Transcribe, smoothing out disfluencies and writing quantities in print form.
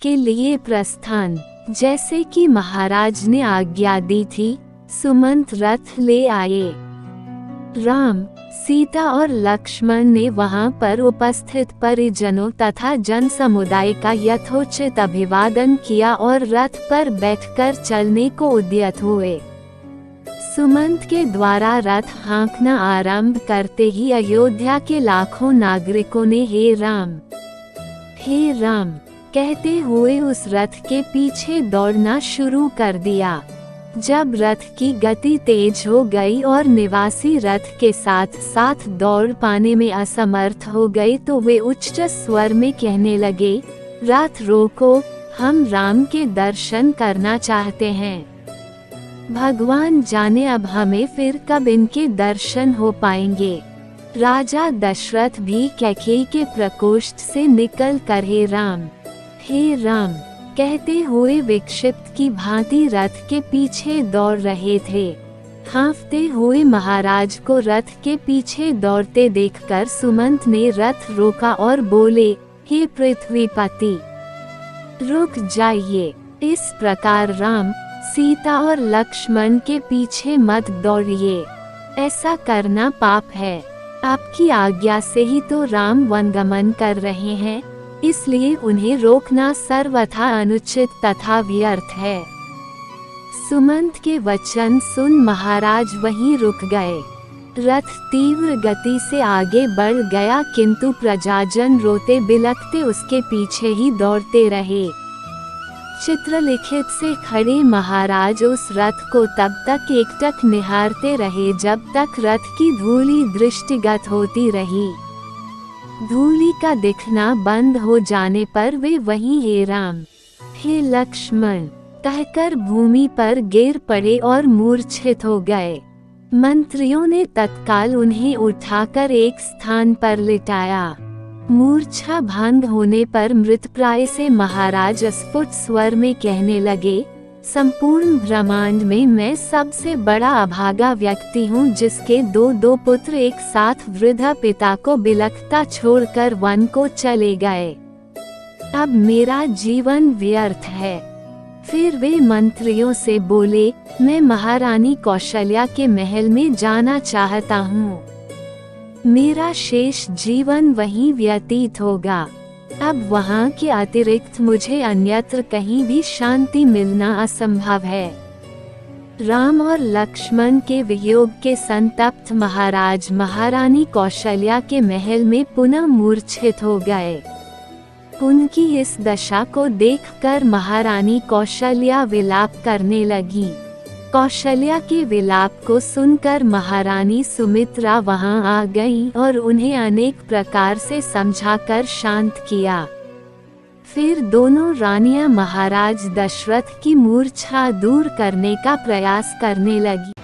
के लिए प्रस्थान। जैसे कि महाराज ने आज्ञा दी थी, सुमंत रथ ले आए। राम, सीता और लक्ष्मण ने वहां पर उपस्थित परिजनों तथा जन समुदाय का यथोचित अभिवादन किया और रथ पर बैठकर चलने को उद्यत हुए। सुमंत के द्वारा रथ हाँकना आरंभ करते ही अयोध्या के लाखों नागरिकों ने हे राम कहते हुए उस रथ के पीछे दौड़ना शुरू कर दिया। जब रथ की गति तेज हो गई और निवासी रथ के साथ साथ दौड़ पाने में असमर्थ हो गए तो वे उच्च स्वर में कहने लगे, रथ रोको, हम राम के दर्शन करना चाहते हैं। भगवान जाने अब हमें फिर कब इनके दर्शन हो पाएंगे। राजा दशरथ भी कैकेयी के प्रकोष्ठ से निकल कर हे राम कहते हुए विक्षिप्त की भांति रथ के पीछे दौड़ रहे थे। हाँफते हुए महाराज को रथ के पीछे दौड़ते देखकर सुमंत ने रथ रोका और बोले, हे पृथ्वीपति, रुक जाइए। इस प्रकार राम, सीता और लक्ष्मण के पीछे मत दौड़िए, ऐसा करना पाप है। आपकी आज्ञा से ही तो राम वनगमन कर रहे हैं, इसलिए उन्हें रोकना सर्वथा अनुचित तथा व्यर्थ है। सुमंत के वचन सुन महाराज वहीं रुक गए। रथ तीव्र गति से आगे बढ़ गया किंतु प्रजाजन रोते बिलखते उसके पीछे ही दौड़ते रहे। चित्रलिखित से खड़े महाराज उस रथ को तब तक एकटक निहारते रहे जब तक रथ की धूली दृष्टिगत होती रही। धूली का दिखना बंद हो जाने पर वे वहीं हे राम, हे लक्ष्मण कहकर भूमि पर गिर पड़े और मूर्छित हो गए। मंत्रियों ने तत्काल उन्हें उठाकर एक स्थान पर लिटाया। मूर्छा भंग होने पर मृतप्राय से महाराज स्फुट स्वर में कहने लगे, संपूर्ण ब्रह्मांड में मैं सबसे बड़ा अभागा व्यक्ति हूँ जिसके दो पुत्र एक साथ वृद्ध पिता को बिलखता छोड़कर वन को चले गए। अब मेरा जीवन व्यर्थ है। फिर वे मंत्रियों से बोले, मैं महारानी कौशल्या के महल में जाना चाहता हूँ। मेरा शेष जीवन वहीं व्यतीत होगा। अब वहाँ के अतिरिक्त मुझे अन्यत्र कहीं भी शांति मिलना असंभव है। राम और लक्ष्मण के वियोग के संतप्त महाराज महारानी कौशल्या के महल में पुनः मूर्छित हो गए। उनकी इस दशा को देखकर महारानी कौशल्या विलाप करने लगी। कौशल्या के विलाप को सुनकर महारानी सुमित्रा वहां आ गईं और उन्हें अनेक प्रकार से समझाकर शांत किया। फिर दोनों रानियां महाराज दशरथ की मूर्छा दूर करने का प्रयास करने लगी।